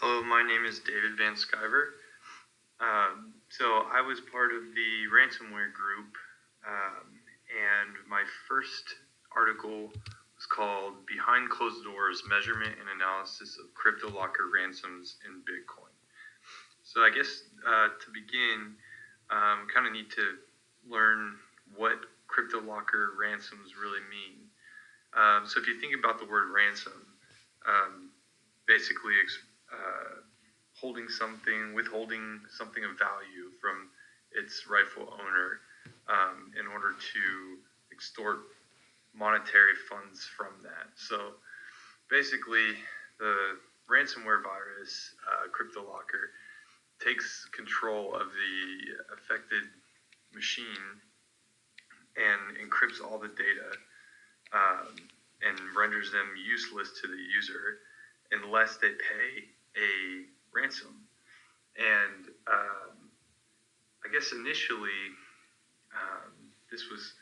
Hello, my name is David Van Sciver. So I was part of the ransomware group, and my first article was called "Behind Closed Doors: Measurement and Analysis of CryptoLocker Ransoms in Bitcoin." So I guess to begin, kind of need to learn what CryptoLocker ransoms really mean. So if you think about the word ransom, um, basically withholding something of value from its rightful owner in order to extort monetary funds from that. So basically, the ransomware virus, CryptoLocker, takes control of the affected machine and encrypts all the data and renders them useless to the user unless they pay a ransom. And I guess initially this was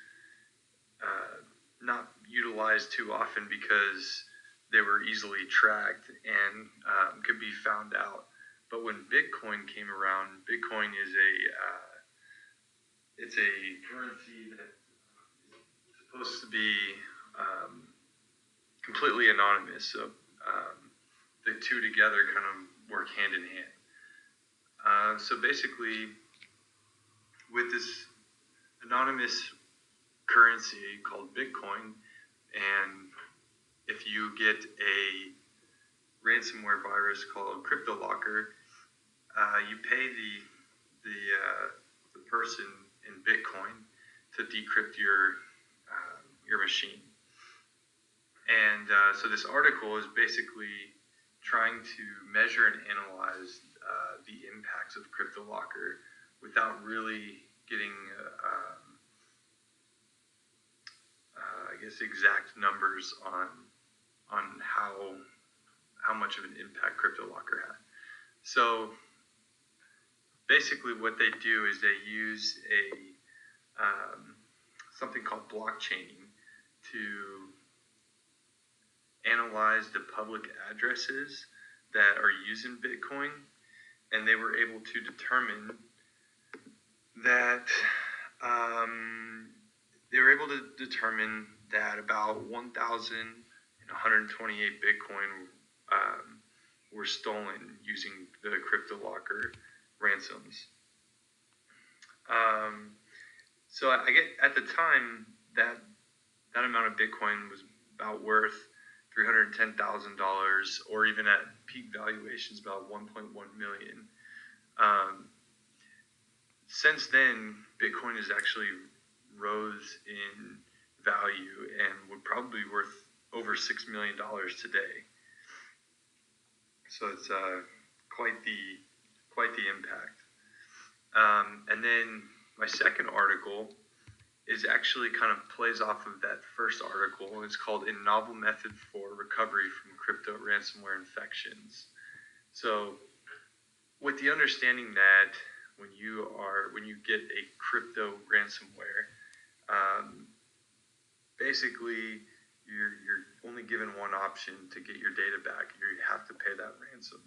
not utilized too often because they were easily tracked and could be found out. But when Bitcoin came around, Bitcoin is it's a currency that is supposed to be completely anonymous. So the two together kind of work hand in hand. So basically, with this anonymous currency called Bitcoin, and if you get a ransomware virus called CryptoLocker, you pay the person in Bitcoin to decrypt your machine. And so this article is basically trying to measure and analyze the impacts of CryptoLocker without really getting, I guess, exact numbers on how much of an impact CryptoLocker had. So basically, what they do is they use something called blockchaining to analyze the public addresses that are using Bitcoin, and they were able to determine that about 1,128 Bitcoin were stolen using the CryptoLocker ransoms. So I get at the time that amount of Bitcoin was about worth $310,000, or even at peak valuations about 1.1 million. Since then, Bitcoin has actually rose in value and would probably be worth over $6 million today. So it's quite the impact. And then my second article is actually kind of plays off of that first article. It's called "A Novel Method for Recovery from Crypto Ransomware Infections." So with the understanding that when you get a crypto ransomware, basically you're only given one option to get your data back. You have to pay that ransom.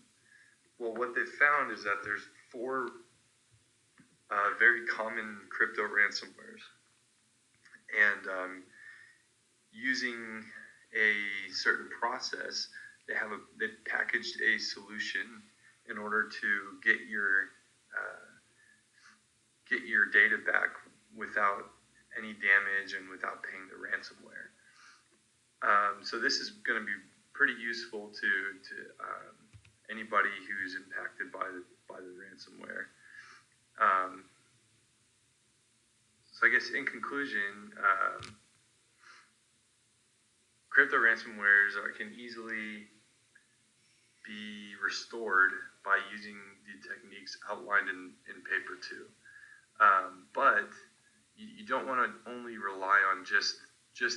Well, what they found is that there's four very common crypto ransomwares, and using a certain process, they packaged a solution in order to get your data back without any damage and without paying the ransomware. So this is going to be pretty useful to anybody who's impacted by the ransomware. So I guess in conclusion, crypto ransomwares can easily be restored by using the techniques outlined in paper 2. But you don't want to only rely on just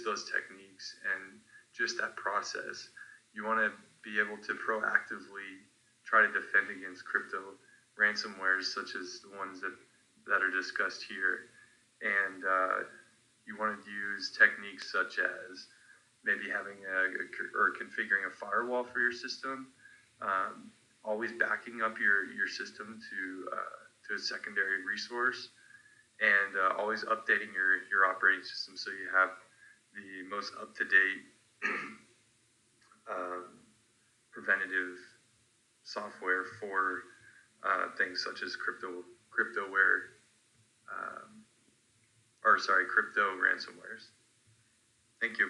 those techniques and just that process. You want to be able to proactively try to defend against crypto ransomwares, such as the ones that are discussed here. And you want to use techniques such as maybe having or configuring a firewall for your system. always backing up your system to a secondary resource, and always updating your operating system so you have the most up-to-date preventative software for things such as cryptoware, crypto ransomwares. Thank you.